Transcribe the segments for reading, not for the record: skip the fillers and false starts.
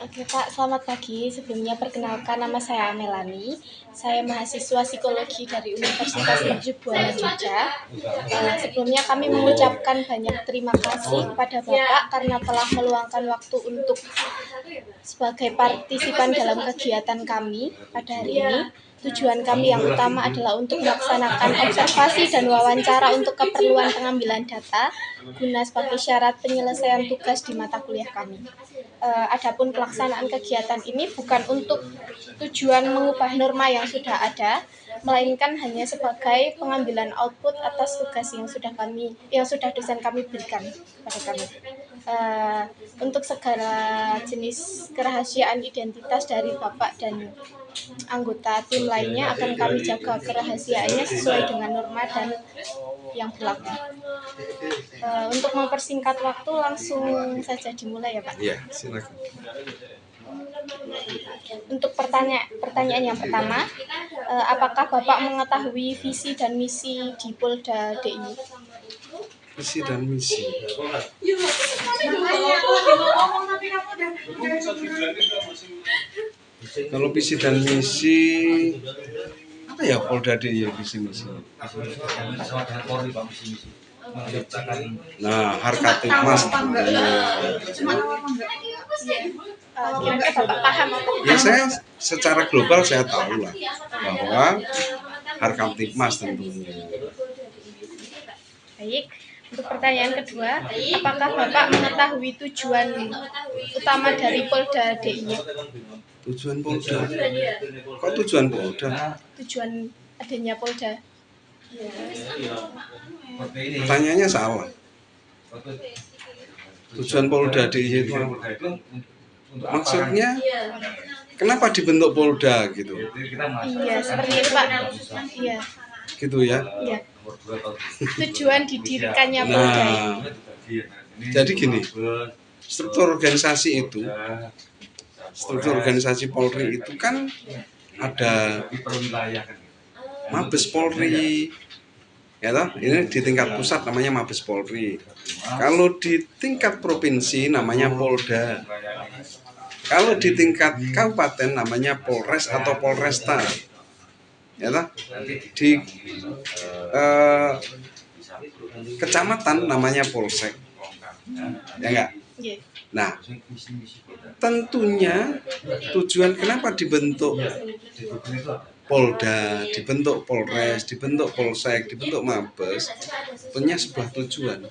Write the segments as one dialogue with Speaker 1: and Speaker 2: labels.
Speaker 1: Oke Pak, selamat pagi. Sebelumnya perkenalkan nama saya Melani. Saya mahasiswa psikologi dari Universitas Mercubuana Jogja. Sebelumnya kami mengucapkan banyak terima kasih kepada Bapak karena telah meluangkan waktu untuk sebagai partisipan dalam kegiatan kami pada hari ini. Tujuan kami yang utama adalah untuk melaksanakan observasi dan wawancara untuk keperluan pengambilan data guna sebagai syarat penyelesaian tugas di mata kuliah kami. Adapun pelaksanaan kegiatan ini bukan untuk tujuan mengubah norma yang sudah ada, melainkan hanya sebagai pengambilan output atas tugas yang sudah dosen kami berikan pada kami. Untuk segala jenis kerahasiaan identitas dari Bapak dan anggota tim lainnya akan kami jaga kerahasiaannya sesuai dengan norma dan yang berlaku. Untuk mempersingkat waktu langsung saja dimulai ya Pak.
Speaker 2: Iya, silakan.
Speaker 1: Untuk pertanyaan yang pertama, apakah Bapak mengetahui visi dan misi di Polda DIY?
Speaker 2: Visi dan misi. Kalau visi dan misi apa ya Polda DIY visi misi? Nah, Harkatipmas.
Speaker 1: Bapak paham apa?
Speaker 2: Ya, saya secara global saya tahu lah bahwa Harkatipmas tentunya.
Speaker 1: Baik. Untuk pertanyaan kedua, apakah Bapak mengetahui tujuan utama dari Polda DIY?
Speaker 2: Tujuan Polda? Kok tujuan Polda?
Speaker 1: Tujuan adanya Polda.
Speaker 2: Pertanyaannya salah. Tujuan Polda DIY itu maksudnya kenapa dibentuk Polda gitu?
Speaker 1: Iya, seperti itu Pak. Iya.
Speaker 2: Gitu ya?
Speaker 1: Iya. Tujuan didirikannya Polda.
Speaker 2: Nah, jadi gini, struktur organisasi Polri itu kan ada Mabes Polri, ya toh? Ini di tingkat pusat namanya Mabes Polri. Kalau di tingkat provinsi namanya Polda. Kalau di tingkat kabupaten namanya Polres atau Polresta. Ya toh? Di kecamatan namanya Polsek. Ya enggak? Nah, tentunya tujuan kenapa dibentuk Polda, dibentuk Polres, dibentuk Polsek, dibentuk Mabes, punya sebuah tujuan.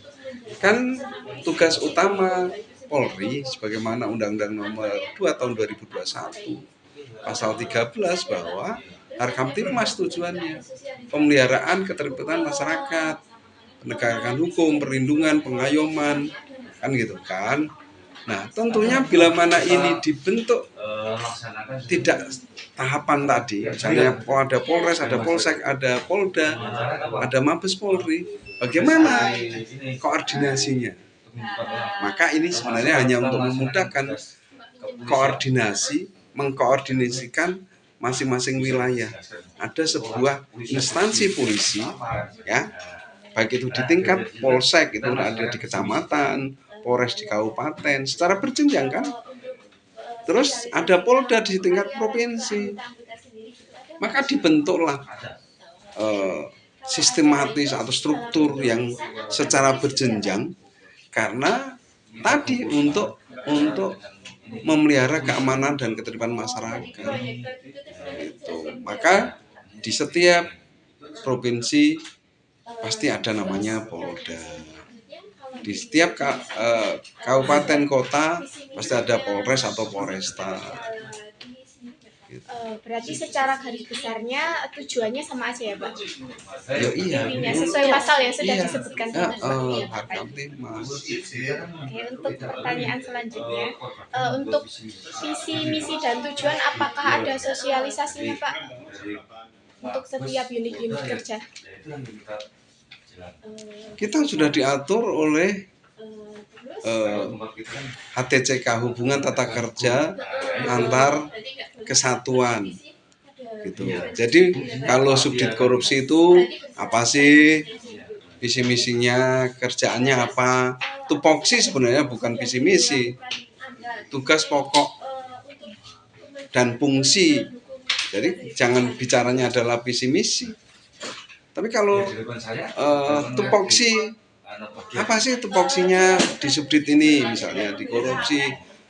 Speaker 2: Kan tugas utama Polri sebagaimana Undang-Undang Nomor 2 Tahun 2021 Pasal 13 bahwa Harkatipmas tujuannya pemeliharaan keterlibatan masyarakat, penegakan hukum, perlindungan, pengayoman, kan gitu kan. Nah, tentunya bila mana ini dibentuk tidak tahapan tadi, misalnya ada Polres, ada Polsek, ada Polda, ada Mabes Polri, bagaimana koordinasinya? Maka ini sebenarnya hanya untuk memudahkan mengkoordinasikan masing-masing wilayah. Ada sebuah instansi polisi, ya, baik itu di tingkat Polsek itu ada di kecamatan, Polres di kabupaten, secara berjenjang kan. Terus ada Polda di tingkat provinsi. Maka dibentuklah sistematis atau struktur yang secara berjenjang karena tadi untuk memelihara keamanan dan ketertiban masyarakat. Itu. Maka di setiap provinsi pasti ada namanya Polda. Di setiap kabupaten kota pasti ada Polres atau Polresta.
Speaker 1: Berarti secara garis besarnya tujuannya sama aja ya Pak?
Speaker 2: Ya, iya.
Speaker 1: Sesuai pasal yang sudah disebutkan.
Speaker 2: Harkatipmas.
Speaker 1: Oke, untuk pertanyaan selanjutnya, untuk visi, misi dan tujuan apakah ada sosialisasinya Pak? Untuk setiap unit-unit kerja.
Speaker 2: Kita sudah diatur oleh HTCK, hubungan tata kerja antar kesatuan gitu. Jadi kalau subdit korupsi itu apa sih visi misinya, kerjaannya apa? Tupoksi sebenarnya bukan visi misi. Tugas pokok dan fungsi. Jadi jangan bicaranya adalah visi misi. Tapi kalau tupoksi, apa sih tupoksinya di subdit ini, misalnya di korupsi,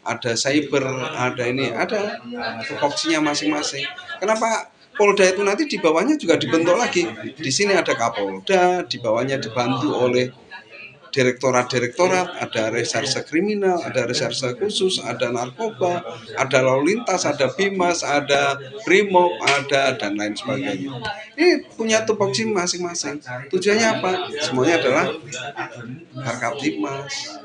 Speaker 2: ada cyber, ada ini, ada tupoksinya masing-masing. Kenapa Polda itu nanti di bawahnya juga dibentuk lagi? Di sini ada Kapolda, di bawahnya dibantu oleh direktorat-direktorat, ada reserse kriminal, ada reserse khusus, ada narkoba, ada lalu lintas, ada bimas, ada brimob, ada dan lain sebagainya. Ini punya tupoksi masing-masing. Tujuannya apa? Semuanya adalah Harkaptibmas.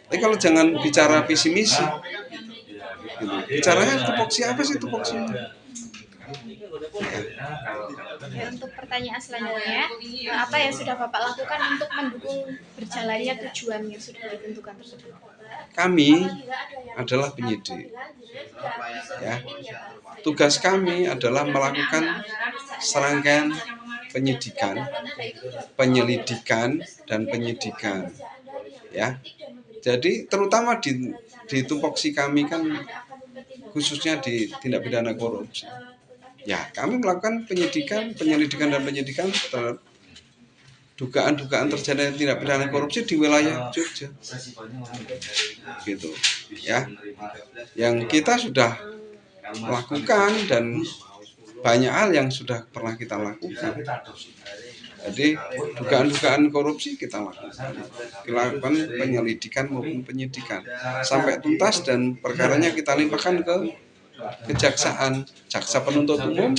Speaker 2: Tapi kalau jangan bicara visi misi, gitu. Bicaranya tupoksi apa sih tupoksinya?
Speaker 1: Ya, untuk pertanyaan selanjutnya, apa yang sudah Bapak lakukan untuk mendukung berjalannya tujuan yang sudah ditentukan tersebut?
Speaker 2: Kami adalah penyidik. Ya. Tugas kami adalah melakukan serangkaian penyidikan, penyelidikan dan penyidikan. Ya. Jadi terutama di tupoksi kami kan khususnya di tindak pidana korupsi. Ya, kami melakukan penyelidikan dan penyidikan terhadap dugaan-dugaan terjadinya tindak pidana korupsi di wilayah Jogja. Gitu. Ya. Yang kita sudah lakukan dan banyak hal yang sudah pernah kita lakukan. Jadi dugaan-dugaan korupsi kita lakukan penyelidikan maupun penyidikan sampai tuntas dan perkaranya kita limpahkan ke kejaksaan, jaksa penuntut umum,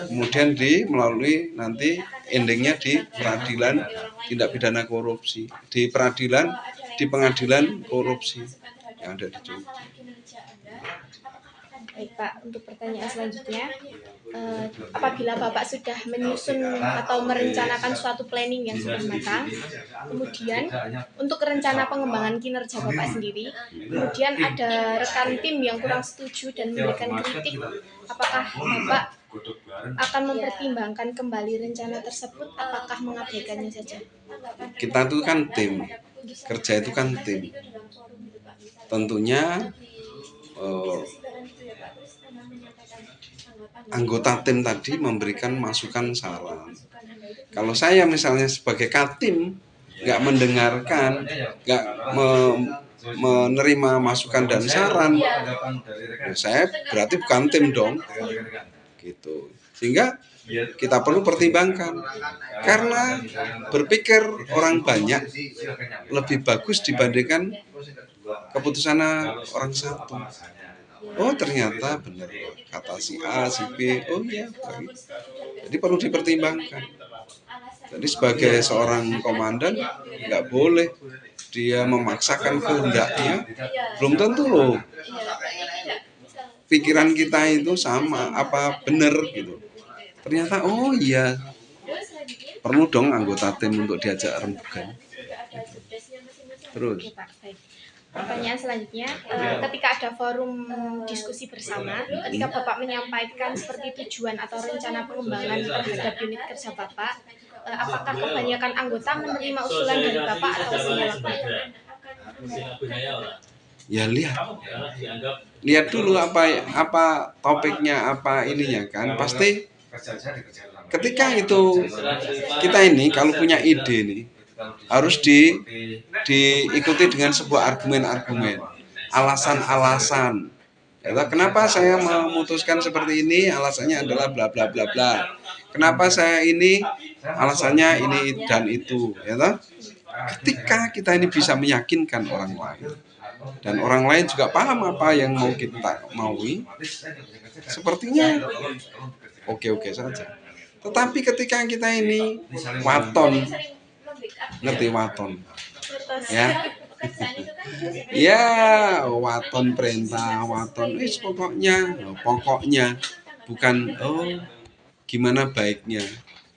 Speaker 2: kemudian melalui nanti endingnya di peradilan tindak pidana korupsi, di pengadilan korupsi yang ada di Jogja.
Speaker 1: Baik Pak, untuk pertanyaan selanjutnya, apabila Bapak sudah menyusun atau merencanakan suatu planning yang sudah matang, kemudian untuk rencana pengembangan kinerja Bapak sendiri, kemudian ada rekan tim yang kurang setuju dan memberikan kritik, apakah Bapak akan mempertimbangkan kembali rencana tersebut, apakah mengabaikannya saja?
Speaker 2: Kita itu kan tim, kerja itu kan tim. Tentunya anggota tim tadi memberikan masukan saran. Kalau saya misalnya sebagai katim nggak mendengarkan, nggak menerima masukan dan saran, ya saya berarti bukan tim dong, gitu. Sehingga kita perlu pertimbangkan, karena berpikir orang banyak lebih bagus dibandingkan keputusan orang satu. Oh ternyata benar kata si A, si B, oh iya baik. Jadi perlu dipertimbangkan. Jadi sebagai seorang komandan nggak boleh dia memaksakan kehendaknya. Belum tentu loh pikiran kita itu sama apa benar gitu. Ternyata oh iya perlu dong anggota tim untuk diajak rembukan. Terus.
Speaker 1: Pertanyaan selanjutnya, ketika ada forum diskusi bersama, ketika Bapak menyampaikan seperti tujuan atau rencana pengembangan terhadap unit kerja Bapak, apakah kebanyakan anggota menerima usulan dari Bapak atau sebaliknya?
Speaker 2: Ya lihat dulu apa topiknya, apa ininya kan. Pasti ketika itu kita ini kalau punya ide nih harus diikuti dengan sebuah argumen-argumen, alasan-alasan. Kenapa saya memutuskan seperti ini? Alasannya adalah bla bla bla bla. Kenapa saya ini? Alasannya ini dan itu. Ketika kita ini bisa meyakinkan orang lain dan orang lain juga paham apa yang mau kita maui, sepertinya oke-oke saja. Tetapi ketika kita ini waton, ngerti waton ya ya waton perintah, waton pokoknya bukan gimana baiknya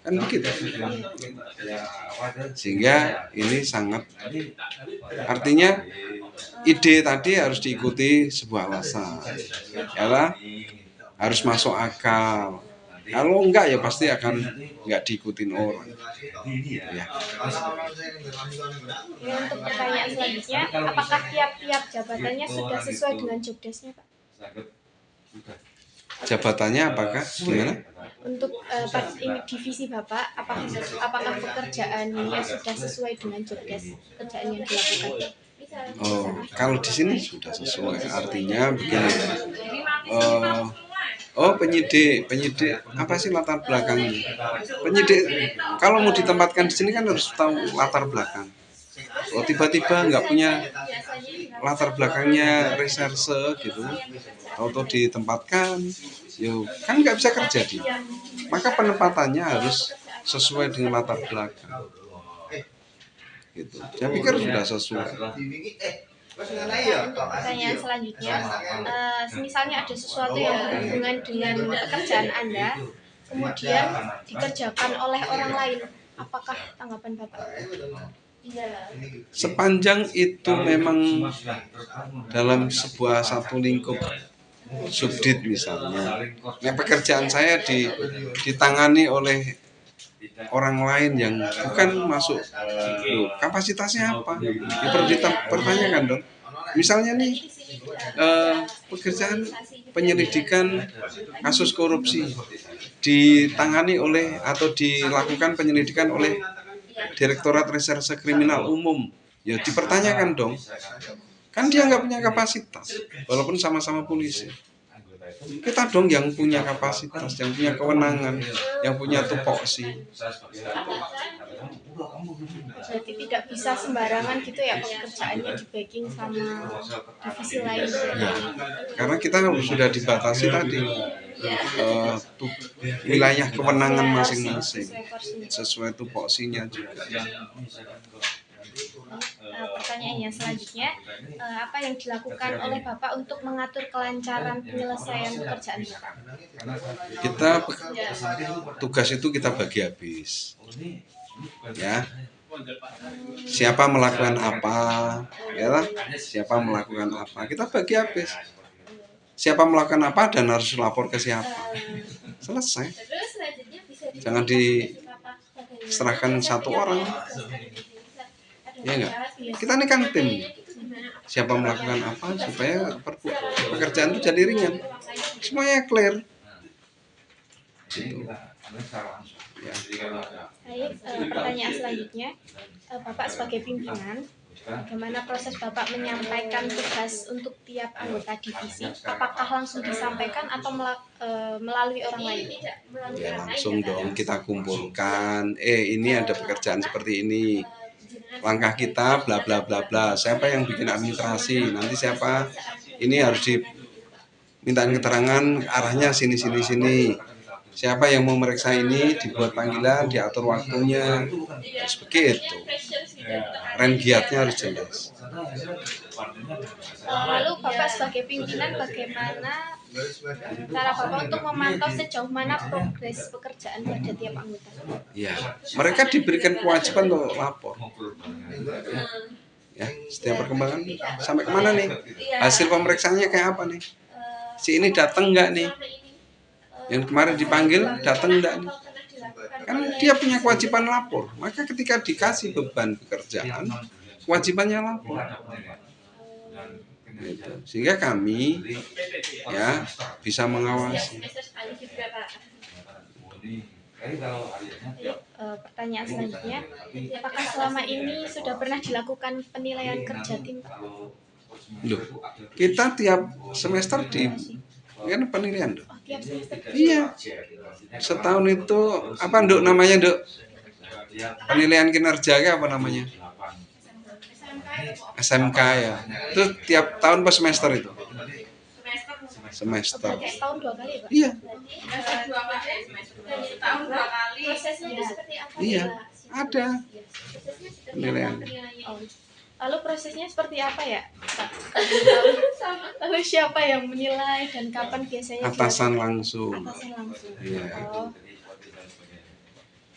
Speaker 2: kan begitu. Sehingga ini sangat artinya ide tadi harus diikuti sebuah alasan ya, harus masuk akal. Kalau enggak ya pasti akan enggak diikutin orang. Ya.
Speaker 1: Untuk pertanyaan selanjutnya, apakah tiap-tiap jabatannya sudah sesuai dengan job desk-nya, Pak?
Speaker 2: Jabatannya apakah gimana?
Speaker 1: Untuk ini divisi Bapak, apakah pekerjaannya sudah sesuai dengan job desk pekerjaan yang dilakukan?
Speaker 2: Oh, kalau di sini sudah sesuai. Artinya begini. Penyidik apa sih latar belakangnya? Penyidik kalau mau ditempatkan di sini kan harus tahu latar belakang. Kalau tiba-tiba nggak punya latar belakangnya reserse gitu, atau ditempatkan, yo kan nggak bisa kerja dia. Maka penempatannya harus sesuai dengan latar belakang. Gitu. Saya pikir sudah sesuai.
Speaker 1: Untuk pertanyaan selanjutnya, misalnya ada sesuatu yang berhubungan dengan pekerjaan Anda, kemudian dikerjakan oleh orang lain, apakah tanggapan Bapak?
Speaker 2: Sepanjang itu memang dalam sebuah satu lingkup subdit misalnya, nah pekerjaan saya ditangani oleh orang lain yang bukan masuk, kapasitasnya apa? Ya, perlu dipertanyakan dong. Misalnya nih pekerjaan penyelidikan kasus korupsi ditangani oleh atau dilakukan penyelidikan oleh Direktorat Reserse Kriminal Umum, ya dipertanyakan dong. Kan dia nggak punya kapasitas, walaupun sama-sama polisi. Kita dong yang punya kapasitas, yang punya kewenangan, yang punya tupoksi.
Speaker 1: Berarti tidak bisa sembarangan gitu ya pekerjaannya di backing sama divisi lain.
Speaker 2: Ya, karena kita sudah dibatasi tadi wilayah kewenangan masing-masing sesuai tupoksinya juga.
Speaker 1: Pertanyaan yang selanjutnya, apa yang dilakukan oleh Bapak untuk mengatur kelancaran penyelesaian pekerjaan Bapak?
Speaker 2: Kita tugas itu kita bagi habis, ya. Siapa melakukan apa, ya, siapa melakukan apa, kita bagi habis. Siapa melakukan apa dan harus lapor ke siapa. Selesai. Jangan diserahkan satu orang. Ya enggak? Kita ini kan tim. Siapa melakukan apa supaya pekerjaan itu jadi ringan. Semuanya clear. Gitu. Ya.
Speaker 1: Baik, pertanyaan selanjutnya, Bapak sebagai pimpinan, bagaimana proses Bapak menyampaikan tugas untuk tiap anggota divisi? Apakah langsung disampaikan atau melalui orang lain?
Speaker 2: Ya langsung dong kita kumpulkan. Ini ada pekerjaan seperti ini. Langkah kita bla bla bla bla. Siapa yang bikin administrasi? Nanti siapa? Ini harus dimintain keterangan arahnya sini sini sini. Siapa yang mau meriksa ini, dibuat panggilan, diatur waktunya, harus begitu. Rengiatnya harus jelas.
Speaker 1: Lalu Bapak sebagai pimpinan, bagaimana cara Bapak untuk memantau sejauh mana progres pekerjaan pada tiap anggota?
Speaker 2: Ya, mereka diberikan kewajiban untuk lapor. Ya, setiap perkembangan sampai kemana nih? Hasil pemeriksaannya kayak apa nih? Si ini datang nggak nih? Yang kemarin dipanggil datang enggak nih? Kan dia punya kewajiban lapor. Maka ketika dikasih beban pekerjaan, kewajibannya lapor. Gitu. Sehingga kami ya bisa mengawasi.
Speaker 1: Pertanyaan selanjutnya, apakah selama ini sudah pernah dilakukan penilaian kerja tim?
Speaker 2: Loh, kita tiap semester kan penilaian, Dok.
Speaker 1: Oh, tiap semester.
Speaker 2: Iya. Setahun itu apa, Dok, namanya, Dok? Penilaian kinerja apa namanya? SMK ya. Itu tiap tahun per semester itu. Semester.
Speaker 1: Setahun 2 kali, Pak?
Speaker 2: Iya.
Speaker 1: Setahun 2 kali. Prosesnya seperti apa?
Speaker 2: Iya. Ada penilaian.
Speaker 1: Oh. Lalu prosesnya seperti apa ya, Pak? Lalu siapa yang menilai dan kapan biasanya?
Speaker 2: Atasan langsung.
Speaker 1: Atasan langsung.
Speaker 2: Iya.
Speaker 1: Oh.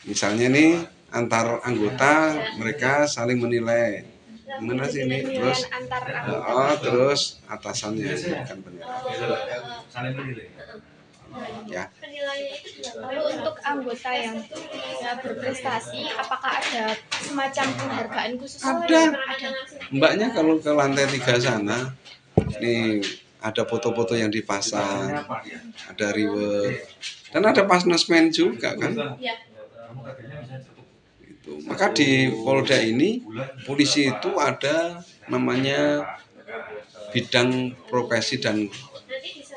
Speaker 2: Misalnya nih antar anggota mereka saling menilai. Gimana sih ini? Terus
Speaker 1: Antar anggota.
Speaker 2: terus atasannya akan penilaian. Ya.
Speaker 1: Lalu untuk anggota yang berprestasi, apakah ada semacam penghargaan khusus?
Speaker 2: Ada. Mbaknya kalau ke lantai 3 sana, nih ada foto-foto yang dipasang, ada reward, dan ada punishment juga kan. Itu. Maka di Polda ini polisi itu ada namanya bidang profesi dan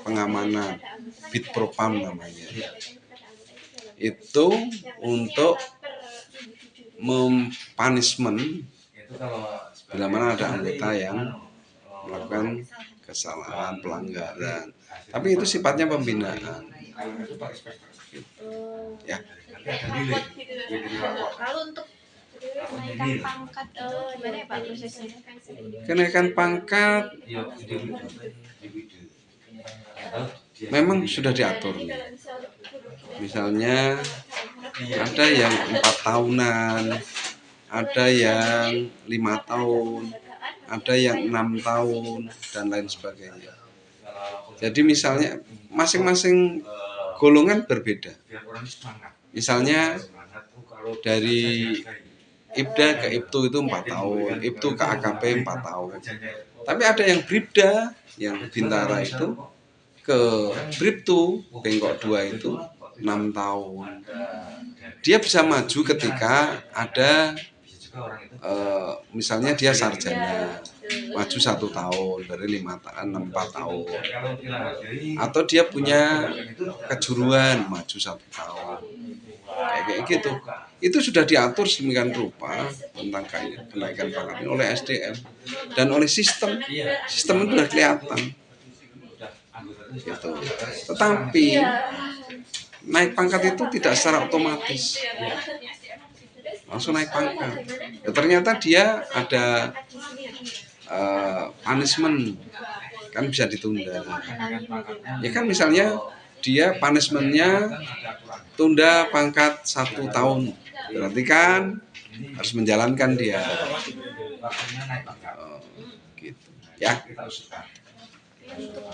Speaker 2: pengamanan, Bitpropam namanya. Itu untuk mempunishment bila mana ada anggota yang melakukan kesalahan, pelanggaran. Tapi itu sifatnya pembinaan. Ya.
Speaker 1: Lalu untuk kenaikan pangkat itu gimana ya Pak prosesnya?
Speaker 2: Kenaikan pangkat memang sudah diatur. Misalnya ada yang 4 tahunan, ada yang 5 tahun, ada yang 6 tahun, dan lain sebagainya. Jadi misalnya masing-masing golongan berbeda. Misalnya dari IPDA ke IPTU itu 4 tahun, IPTU ke AKP 4 tahun. Tapi ada yang Bribda, yang Bintara itu ke Bribtu, Bengkok 2 itu 6 tahun. Dia bisa maju ketika ada misalnya dia sarjana, maju 1 tahun dari 4 tahun, atau dia punya kejuruan maju 1 tahun, kayak gitu. Itu sudah diatur sedemikian rupa tentang kenaikan pangkat ini oleh SDM dan oleh sistem itu sudah kelihatan gitu. Tetapi naik pangkat itu tidak secara otomatis langsung naik pangkat. Ya, ternyata dia ada punishment, kan bisa ditunda. Ya kan misalnya dia punishmentnya tunda pangkat 1 tahun, berarti kan harus menjalankan dia. Gitu. Ya.
Speaker 1: Untuk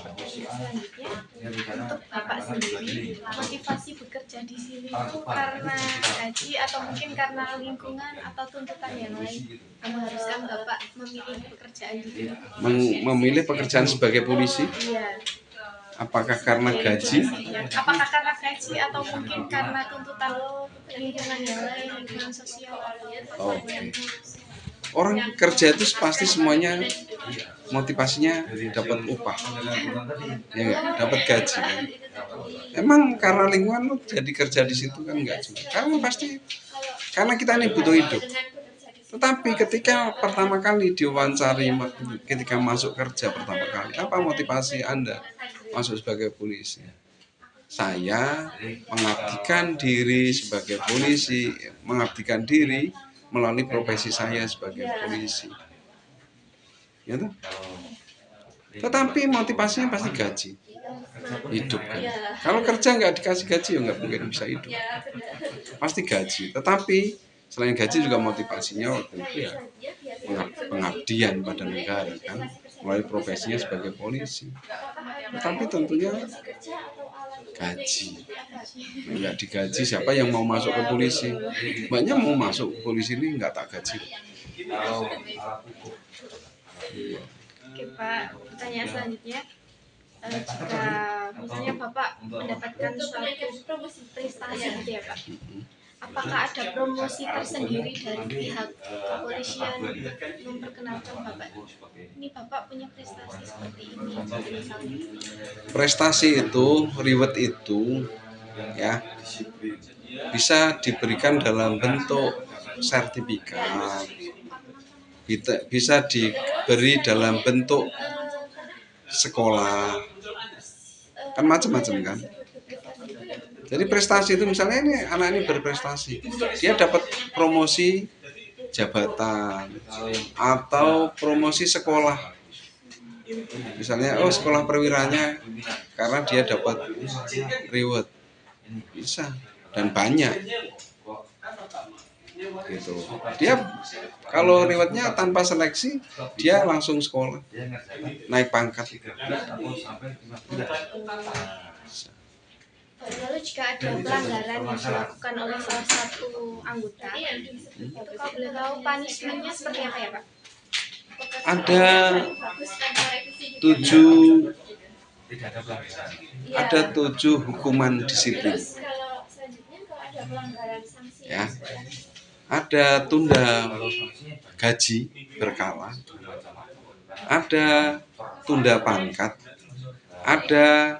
Speaker 1: Bapak sendiri, motivasi bekerja di sini itu karena gaji atau mungkin karena lingkungan atau tuntutan yang lain yang mengharuskan Bapak memilih pekerjaan di sini?
Speaker 2: Memilih pekerjaan sebagai polisi?
Speaker 1: Iya.
Speaker 2: Apakah karena gaji?
Speaker 1: Apakah karena gaji atau mungkin karena tuntutan lingkungan yang lain, lingkungan sosial?
Speaker 2: Oke. Orang kerja itu pasti semuanya motivasinya dapat upah, ya nggak, dapat gaji. Emang karena lingkungan lu jadi kerja di situ kan enggak juga. Karena kita ini butuh hidup. Tetapi ketika pertama kali diwawancari, ketika masuk kerja pertama kali, apa motivasi Anda masuk sebagai polisi? Saya mengabdikan diri sebagai polisi, mengabdikan diri melalui profesi saya sebagai polisi. Ya toh? Tetapi motivasinya pasti gaji, hidup kan. Kalau kerja nggak dikasih gaji ya nggak mungkin bisa hidup, pasti gaji. Tetapi selain gaji juga motivasinya waktu itu ya pengabdian pada negara kan, melalui profesinya sebagai polisi. Tetapi tentunya gaji, nggak digaji siapa yang mau masuk ke polisi? Banyak mau masuk ke polisi ini nggak tak gaji.
Speaker 1: Oke Pak, pertanyaan selanjutnya, jika misalnya Bapak mendapatkan suatu prestasi gitu ya Pak, apakah ada promosi tersendiri dari pihak kepolisian untuk memperkenalkan Bapak? Ini Bapak punya prestasi seperti ini, misalnya.
Speaker 2: Prestasi itu, reward itu, ya bisa diberikan dalam bentuk sertifikat, bisa diberi dalam bentuk sekolah, kan macam-macam kan. Jadi prestasi itu misalnya ini anak ini berprestasi, dia dapat promosi jabatan atau promosi sekolah. Misalnya sekolah perwiranya karena dia dapat reward, bisa, dan banyak gitu. Dia kalau rewardnya tanpa seleksi dia langsung sekolah, naik pangkat.
Speaker 1: Lalu jika ada pelanggaran yang dilakukan oleh salah satu anggota, itu kalau boleh tahu punishment-nya seperti apa ya Pak?
Speaker 2: Ada 7 ada 7 hukuman disiplin. Ya, ada tunda gaji berkala, ada tunda pangkat, ada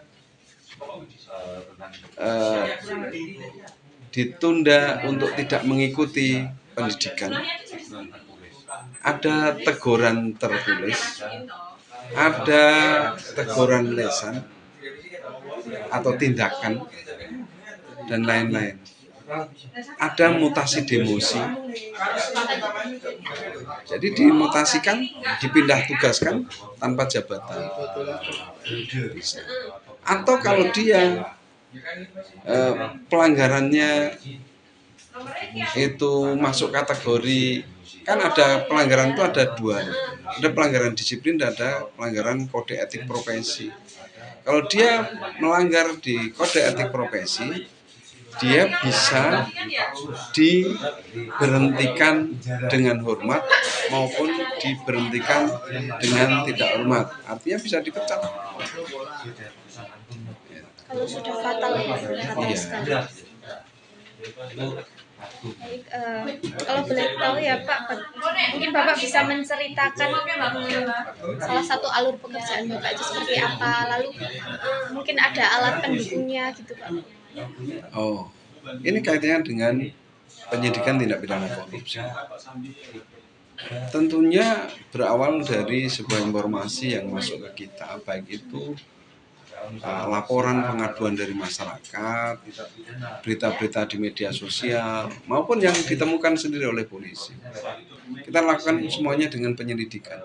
Speaker 2: ditunda untuk tidak mengikuti pendidikan, ada teguran tertulis, ada teguran lisan atau tindakan, dan lain-lain. Ada mutasi demosi, jadi dimutasikan, dipindah tugaskan tanpa jabatan. Atau kalau dia pelanggarannya itu masuk kategori, kan ada pelanggaran itu ada 2, ada pelanggaran disiplin dan ada pelanggaran kode etik profesi. Kalau dia melanggar di kode etik profesi, dia bisa diberhentikan dengan hormat maupun diberhentikan dengan tidak hormat, artinya bisa dipecat.
Speaker 1: Kalau sudah fatal ya, fatal
Speaker 2: Iya.
Speaker 1: sekali. Baik, kalau boleh tahu ya Pak, mungkin Bapak bisa menceritakan salah satu alur pekerjaan Bapak itu seperti apa, lalu mungkin ada alat pendukungnya gitu Pak.
Speaker 2: Oh, ini kaitannya dengan penyidikan tindak pidana korupsi. Tentunya berawal dari sebuah informasi yang masuk ke kita, baik itu laporan pengaduan dari masyarakat, berita-berita di media sosial, maupun yang ditemukan sendiri oleh polisi. Kita lakukan semuanya dengan penyelidikan.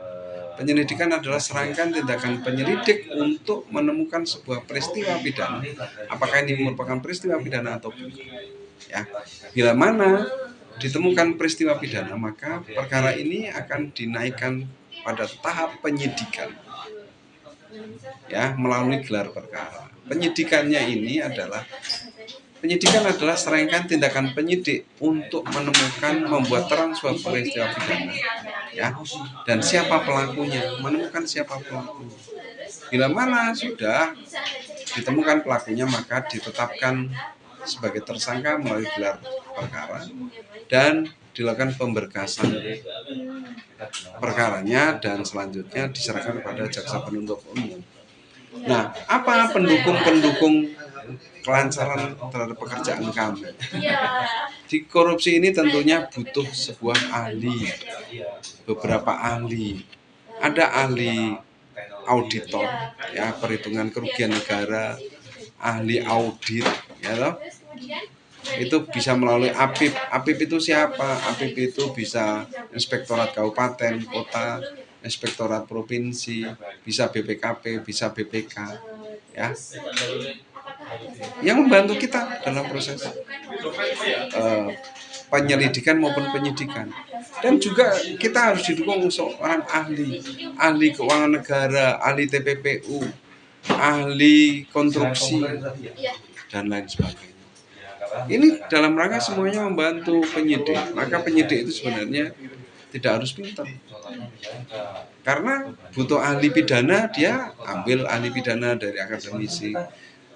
Speaker 2: Penyelidikan adalah serangkaian tindakan penyelidik untuk menemukan sebuah peristiwa pidana. Apakah ini merupakan peristiwa pidana atau bukan? Ya, bila mana ditemukan peristiwa pidana, maka perkara ini akan dinaikkan pada tahap penyidikan. Ya, melalui gelar perkara. Penyidikan adalah serangkaian tindakan penyidik untuk menemukan, membuat terang suatu peristiwa pidana, ya, dan siapa pelakunya, menemukan siapa pelakunya. Bila mana sudah ditemukan pelakunya, maka ditetapkan sebagai tersangka melalui gelar perkara dan dilakukan pemberkasan perkaranya dan selanjutnya diserahkan kepada jaksa penuntut umum. Nah, apa pendukung kelancaran terhadap pekerjaan kami? Di korupsi ini tentunya butuh sebuah ahli, beberapa ahli. Ada ahli auditor, ya, perhitungan kerugian negara, ahli audit, ya toh. Itu bisa melalui APIP. APIP itu siapa? APIP itu bisa Inspektorat Kabupaten, Kota, Inspektorat Provinsi, bisa BPKP, bisa BPK, ya, yang membantu kita dalam proses penyelidikan maupun penyidikan. Dan juga kita harus didukung seorang ahli keuangan negara, ahli TPPU, ahli konstruksi, dan lain sebagainya. Ini dalam rangka semuanya membantu penyidik. Maka penyidik itu sebenarnya tidak harus pintar, karena butuh ahli pidana, dia ambil ahli pidana dari akademisi.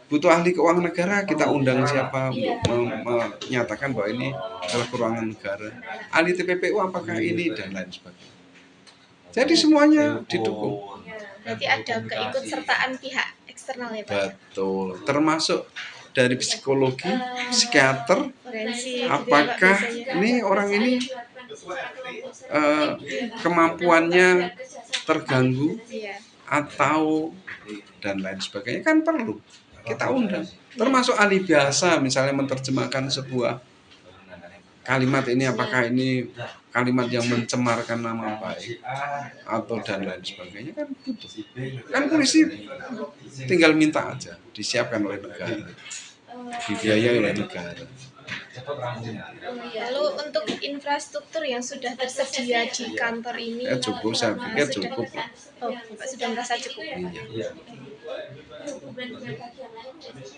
Speaker 2: Butuh ahli keuangan negara, kita undang siapa untuk menyatakan bahwa ini adalah keuangan negara. Ahli TPPU apakah ini, dan lain sebagainya. Jadi semuanya didukung.
Speaker 1: Berarti ada keikutsertaan pihak eksternal ya Pak?
Speaker 2: Betul, termasuk dari psikologi, psikiater,
Speaker 1: Forensik,
Speaker 2: apakah ini orang ini kemampuannya terganggu atau dan lain sebagainya, kan perlu kita undang. Termasuk ahli bahasa, misalnya menerjemahkan sebuah kalimat ini, apakah ini kalimat yang mencemarkan nama baik atau dan lain sebagainya, kan butuh. Kan polisi tinggal minta aja, disiapkan oleh negara, dibiayai oleh negara.
Speaker 1: Lalu untuk infrastruktur yang sudah tersedia di kantor ini,
Speaker 2: Cukup, saya pikir cukup.
Speaker 1: Oh, Bapak sudah merasa cukup.
Speaker 2: Iya.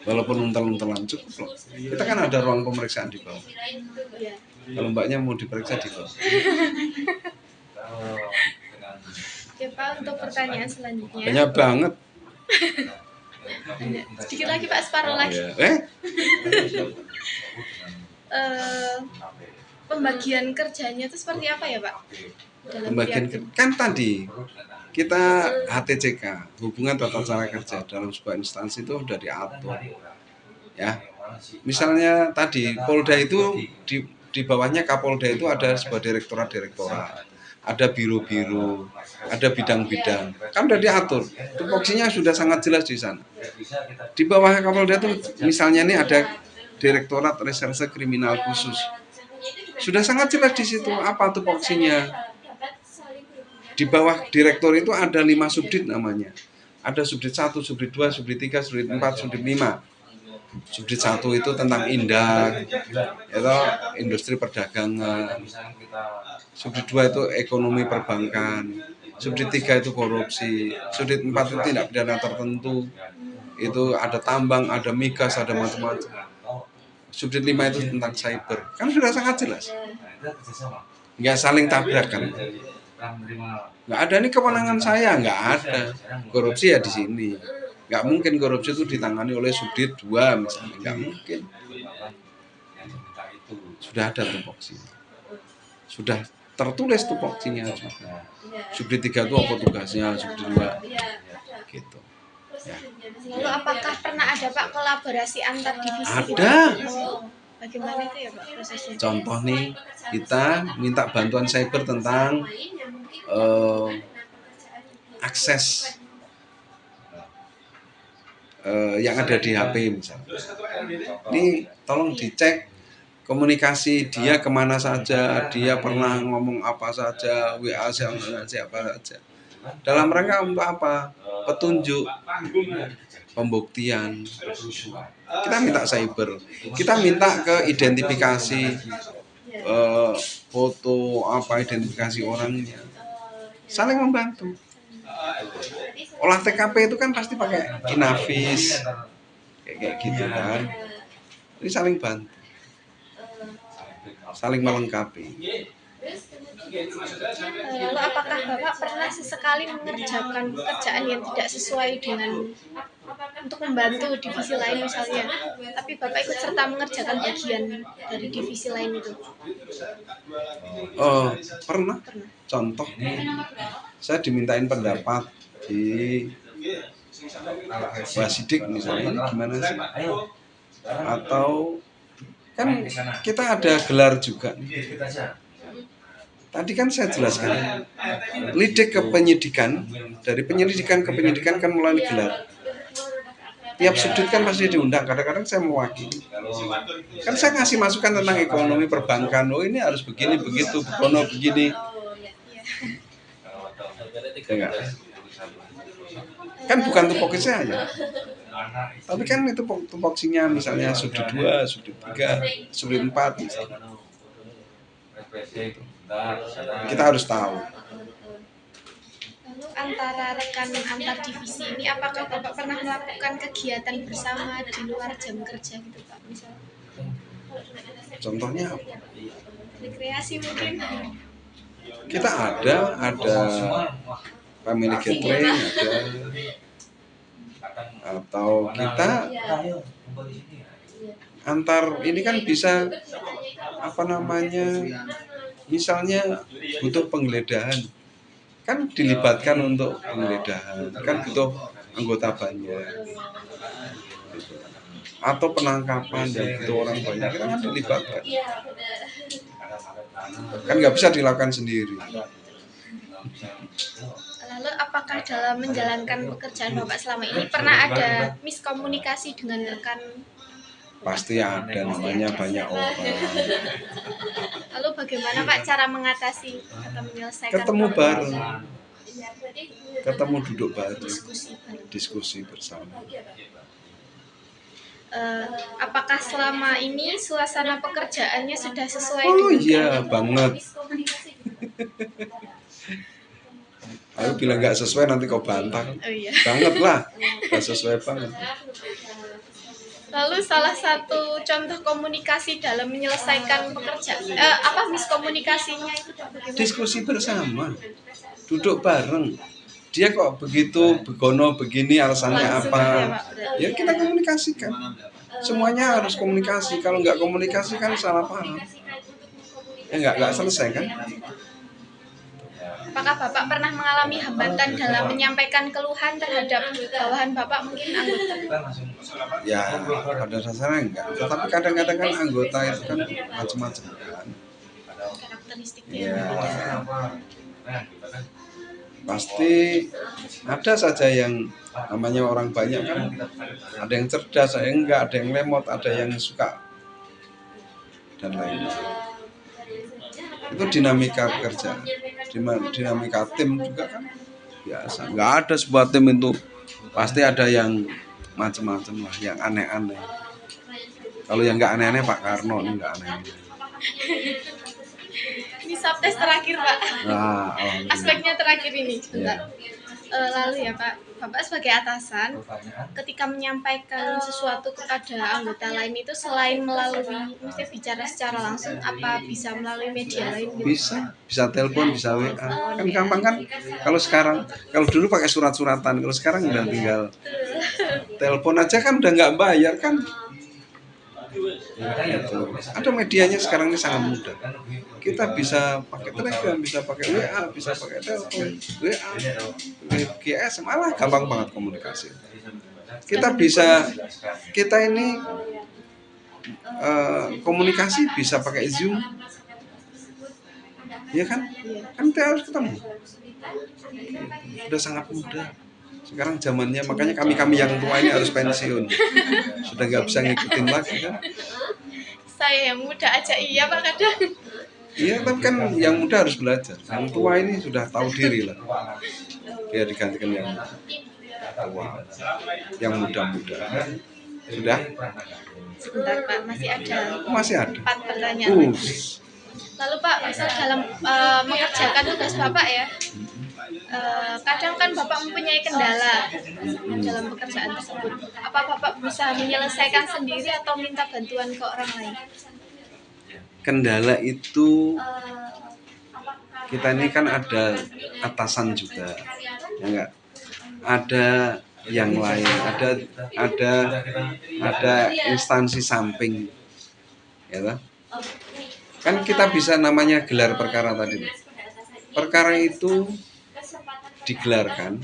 Speaker 2: Walaupun untel-untelan cukup loh. Kita kan ada ruang pemeriksaan di bawah.
Speaker 1: Ya.
Speaker 2: Kalau mbaknya mau diperiksa di bawah.
Speaker 1: Oke Pak, untuk pertanyaan selanjutnya.
Speaker 2: Banyak banget.
Speaker 1: Sedikit lagi Pak, separuh lagi.
Speaker 2: Ya.
Speaker 1: Pembagian kerjanya itu seperti apa ya Pak? Dalam
Speaker 2: Pembagian
Speaker 1: tiap tim?
Speaker 2: kan tadi kita HTCK, hubungan tata cara kerja dalam sebuah instansi itu sudah diatur. Ya. Misalnya tadi Polda itu di bawahnya Kapolda itu ada sebuah direktorat, ada biro-biro, ada bidang-bidang. Kan sudah diatur. Tupoksinya sudah sangat jelas di sana. Di bawah Kapolda itu misalnya ini ada Direktorat Reserse Kriminal Khusus. Sudah sangat jelas di situ apa tupoksinya. Di bawah direktur itu ada 5 subdit namanya. Ada subdit 1, subdit 2, subdit 3, subdit 4, subdit 5. Subdit 1 itu tentang indak, itu industri perdagangan. Subdit 2 itu ekonomi perbankan. Subdit 3 itu korupsi. Subdit 4 itu tindak pidana tertentu. Itu ada tambang, ada migas, ada macam-macam. Subdit 5 itu tentang cyber. Kan sudah sangat jelas. Nggak saling tabrakan. Nggak ada nih kewenangan saya, nggak ada. Korupsi ya di sini. Nggak mungkin korupsi itu ditangani oleh subdit 2 misalnya, nggak mungkin. Sudah ada tupoksi. Sudah tertulis tupoksinya juga. Subdit 3 itu apa tugasnya, subdit 2 gitu. Ya.
Speaker 1: Lalu apakah pernah ada Pak kolaborasi antar divisi?
Speaker 2: Ada.
Speaker 1: Bagaimana itu ya Pak prosesnya?
Speaker 2: Contoh nih, kita minta bantuan cyber tentang akses yang ada di HP misalnya. Ini tolong dicek komunikasi dia kemana saja, dia pernah ngomong apa saja, WA siapa saja. Dalam rangka untuk apa? Petunjuk, pembuktian. Kita minta cyber, kita minta ke identifikasi foto apa, identifikasi orangnya, saling membantu. Olah TKP itu kan pasti pakai Inavis kayak gitu kan. Ini saling bantu, saling melengkapi.
Speaker 1: Lalu apakah Bapak pernah sesekali mengerjakan pekerjaan yang tidak sesuai dengan untuk membantu divisi lain misalnya, tapi Bapak ikut serta mengerjakan bagian dari divisi lain itu?
Speaker 2: Pernah. Contoh, saya dimintain pendapat di Wasidik misalnya, ini gimana sih? Atau kan kita ada gelar juga. Tadi kan saya jelaskan, lidik ke penyidikan, dari penyelidikan ke penyidikan kan melalui gelar. Tiap sudut kan pasti diundang, kadang-kadang saya mewakili. Kan saya ngasih masukan tentang ekonomi perbankan, oh ini harus begini, begitu, begono, begini. Enggak. Kan bukan tupoksi saya. Tapi kan itu tupoksinya misalnya sudut 2, sudut 3, sudut 4 misalnya. Kita harus tahu.
Speaker 1: Lalu antara rekan antar divisi ini, apakah Bapak pernah melakukan kegiatan bersama di luar jam kerja gitu Pak? Misalnya
Speaker 2: Contohnya apa?
Speaker 1: rekreasi mungkin?
Speaker 2: Kita ada family gathering, atau kita antar ini kan bisa apa namanya, misalnya butuh penggeledahan, kan dilibatkan untuk penggeledahan, kan butuh anggota banyak, atau penangkapan dan butuh orang banyak, kita kan dilibatkan, kan nggak bisa dilakukan sendiri.
Speaker 1: Lalu apakah dalam menjalankan pekerjaan Bapak selama ini pernah ada miskomunikasi dengan rekan?
Speaker 2: Pasti ada, namanya banyak orang.
Speaker 1: Lalu bagaimana Pak cara mengatasi atau menyelesaikan?
Speaker 2: Ketemu bareng, ketemu duduk bareng,
Speaker 1: Diskusi bareng.
Speaker 2: diskusi bersama.
Speaker 1: Apakah selama ini suasana pekerjaannya sudah sesuai
Speaker 2: Oh
Speaker 1: dengan
Speaker 2: iya banget. Ayo bilang nggak sesuai nanti kau bantah.
Speaker 1: Oh iya.
Speaker 2: Banget lah, nggak sesuai banget.
Speaker 1: Lalu salah satu contoh komunikasi dalam menyelesaikan pekerjaan, miskomunikasinya itu bagaimana?
Speaker 2: Diskusi bersama, duduk bareng, dia kok begitu begono begini alasannya
Speaker 1: Langsung
Speaker 2: apa,
Speaker 1: ya, Pak, berarti.
Speaker 2: ya kita komunikasikan. Semuanya harus komunikasi, kalau nggak komunikasi kan salah paham, ya nggak selesai kan.
Speaker 1: Apakah Bapak pernah mengalami hambatan dalam menyampaikan keluhan terhadap bawahan Bapak mungkin anggota?
Speaker 2: Ya pada dasarnya enggak, tetapi kadang-kadang kan anggota itu kan macam-macam kan.
Speaker 1: Karakteristiknya
Speaker 2: Ya
Speaker 1: beda.
Speaker 2: pasti ada saja yang namanya orang banyak kan, ada yang cerdas, ada yang enggak, ada yang lemot, ada yang suka dan lain-lain. Itu dinamika pekerjaan, dinamika tim juga kan biasa. Nggak ada sebuah tim itu pasti ada yang macam-macam lah, yang aneh-aneh. Kalau yang nggak aneh-aneh Pak Karno ini nggak aneh-aneh.
Speaker 1: Ini subtes terakhir Pak.
Speaker 2: Nah,
Speaker 1: Aspeknya terakhir ini sebentar. Lalu ya Pak, Bapak sebagai atasan ketika menyampaikan sesuatu kepada anggota lain itu selain melalui mesti bicara secara langsung, apa bisa melalui media lain gitu?
Speaker 2: bisa telepon, bisa WA. Kan gampang kan, kalau dulu pakai surat-suratan, kalau sekarang udah tinggal telepon aja kan, udah nggak bayar kan. Ada medianya sekarang ini sangat mudah. Kita bisa pakai Telegram, bisa pakai WA, bisa pakai telepon, WA, GS, malah gampang banget komunikasi. Kita ini komunikasi bisa pakai Zoom, ya kan? Kan kita harus ketemu. Sudah sangat mudah. Sekarang zamannya, makanya kami yang tua ini harus pensiun. Sudah nggak bisa ngikutin lagi kan?
Speaker 1: Saya yang muda aja iya Pak kadang.
Speaker 2: Iya, tapi kan yang muda harus belajar. Yang tua ini sudah tahu diri lah. Dia digantikan yang tua, yang muda-muda. Sudah?
Speaker 1: Sebentar Pak, masih ada 4 pertanyaan. Lalu Pak, misal dalam mengerjakan tugas Bapak ya, kadang kan Bapak mempunyai kendala dalam pekerjaan tersebut. Apa Bapak bisa menyelesaikan sendiri atau minta bantuan ke orang lain?
Speaker 2: Kendala itu kita ini kan ada atasan juga, ya enggak? Ada yang lain, ada instansi samping, ya kan? Kan kita bisa namanya gelar perkara tadi. Perkara itu digelarkan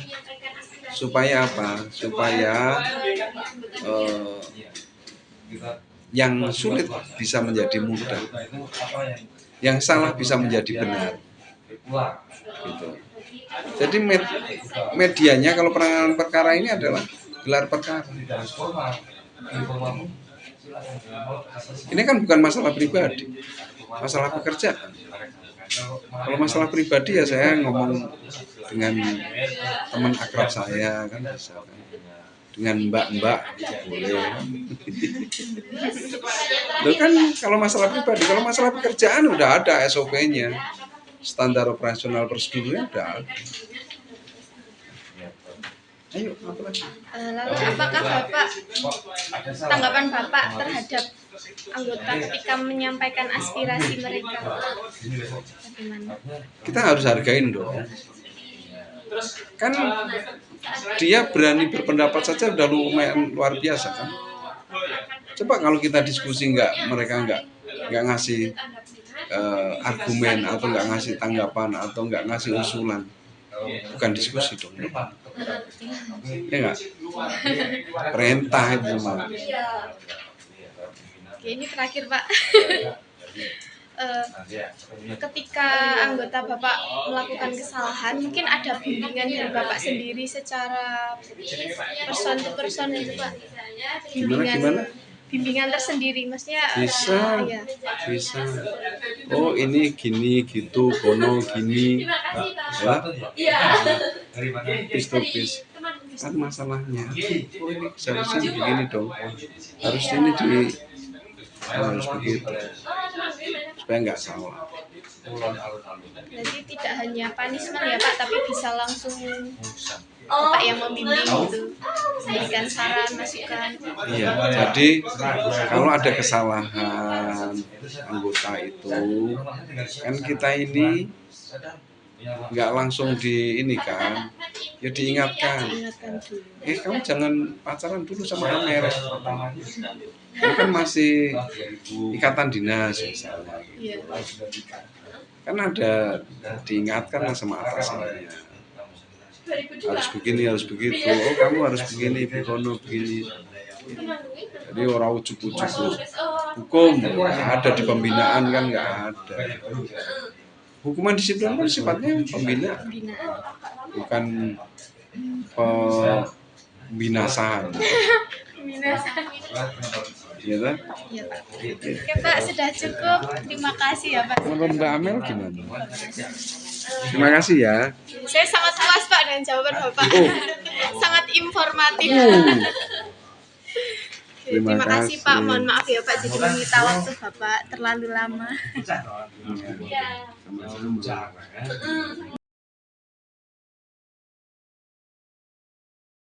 Speaker 2: supaya apa? Supaya yang sulit bisa menjadi mudah, yang salah bisa menjadi benar, gitu. Jadi medianya kalau penanganan perkara ini adalah gelar perkara. Ini kan bukan masalah pribadi, masalah pekerjaan. Kalau masalah pribadi ya saya ngomong dengan teman akrab saya kan bisa kan. Dengan mbak-mbak boleh. Loh kan kalau masalah pribadi, kalau masalah pekerjaan udah ada SOP-nya, standar operasional prosedurnya udah ada. Ayo, apa lagi?
Speaker 1: Lalu apakah Bapak, tanggapan Bapak terhadap anggota ketika menyampaikan aspirasi mereka? Bagaimana?
Speaker 2: Kita harus hargain dong. Kan dia berani berpendapat saja udah lumayan luar biasa kan. Coba kalau kita diskusi mereka nggak ngasih argumen atau nggak ngasih tanggapan atau nggak ngasih usulan, bukan diskusi dong. Ya nggak, perintah itu malah.
Speaker 1: Oke, ini terakhir Pak. Ketika anggota Bapak melakukan kesalahan, mungkin ada bimbingan dari Bapak sendiri secara person to person itu Pak. Bimbingan tersendiri, maksudnya
Speaker 2: bisa. Oh ini gini gitu, kono gini, ya. Pis kan masalahnya. Oh ini seharusnya begini dong, harus begitu supaya nggak salah.
Speaker 1: Jadi tidak hanya punishment ya Pak, tapi bisa langsung Bapak yang membimbing gitu, memberikan saran, masukan.
Speaker 2: Iya, jadi kalau ada kesalahan anggota itu, kan kita ini nggak langsung di ini kan, ya diingatkan.
Speaker 1: Ingatkan dulu.
Speaker 2: Kamu jangan pacaran dulu sama Amer. Ini kan masih ikatan dinas misalnya.
Speaker 1: Iya.
Speaker 2: Kan ada diingatkan lah sama atasannya. Harus begini, harus begitu. Oh, kamu harus begini, begono begini. Jadi orang ujuk-ujuk hukum nggak ada di pembinaan kan nggak ada. Hukuman disiplin kan sifatnya pembinaan, bukan pembinasaan. Iya kan?
Speaker 1: Iya Pak. Oke Pak, sudah cukup. Terima kasih ya Pak.
Speaker 2: Menurut Mbak Amel gimana? Terima kasih ya.
Speaker 1: Saya sangat puas Pak dengan jawaban Bapak.
Speaker 2: Oh.
Speaker 1: Sangat informatif.
Speaker 2: Terima
Speaker 1: Terima kasih
Speaker 2: kasih.
Speaker 1: Pak. Mohon maaf ya Pak jadi menyita waktu Bapak terlalu lama.
Speaker 2: Sama-sama.